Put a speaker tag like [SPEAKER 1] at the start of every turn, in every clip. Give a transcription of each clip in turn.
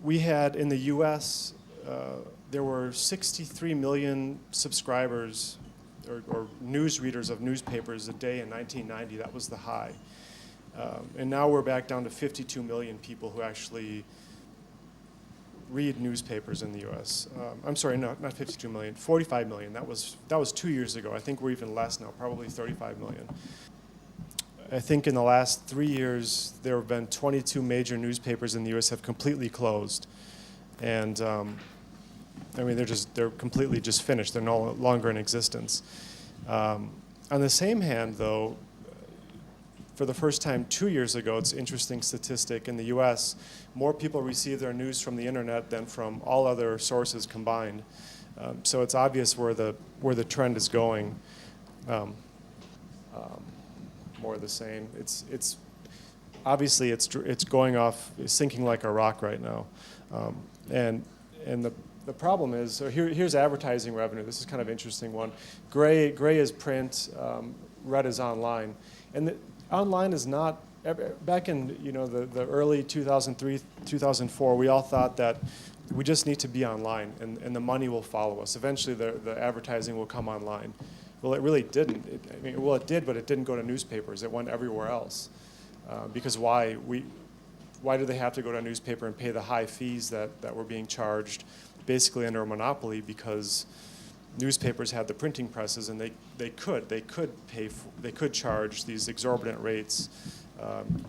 [SPEAKER 1] we had in the U.S., there were 63 million subscribers or news readers of newspapers a day in 1990. That was the high. And now we're back down to 52 million people who actually read newspapers in the U.S. I'm sorry, no, not 52 million, 45 million. That was 2 years ago. I think we're even less now, probably 35 million. I think in the last 3 years, there have been 22 major newspapers in the U.S. have completely closed. And I mean, they're completely just finished. They're no longer in existence. On the same hand, though, for the first time 2 years ago, it's an interesting statistic, in the U.S., more people receive their news from the internet than from all other sources combined. So it's obvious where the trend is going. More of the same. It's obviously it's going off, it's sinking like a rock right now, and the problem is, so here's advertising revenue. This is kind of an interesting one. Gray is print, red is online, and online is not. Back in the early 2003, 2004, we all thought that we just need to be online, and the money will follow us. Eventually, the advertising will come online. Well, it really didn't. It did, but it didn't go to newspapers. It went everywhere else. Because why? Why do they have to go to a newspaper and pay the high fees that were being charged, basically under a monopoly? Because newspapers had the printing presses, and they could charge these exorbitant rates.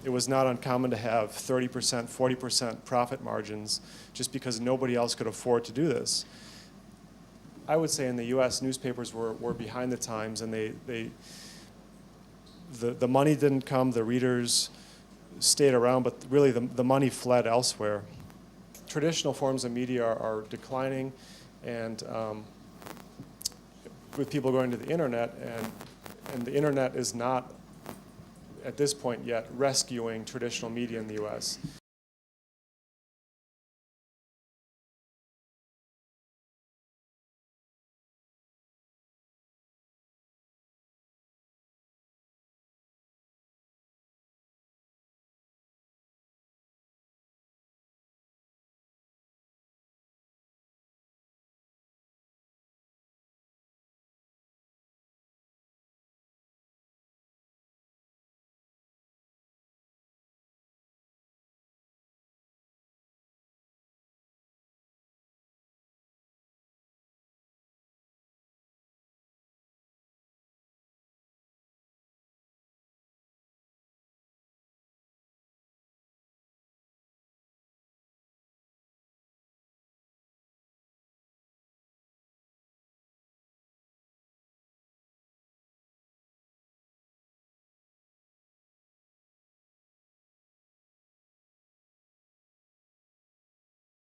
[SPEAKER 1] It was not uncommon to have 30%, 40% profit margins, just because nobody else could afford to do this. I would say in the U.S., newspapers were behind the times, and the money didn't come, the readers stayed around, but really the money fled elsewhere. Traditional forms of media are declining, and with people going to the internet, and the internet is not, at this point yet, rescuing traditional media in the U.S.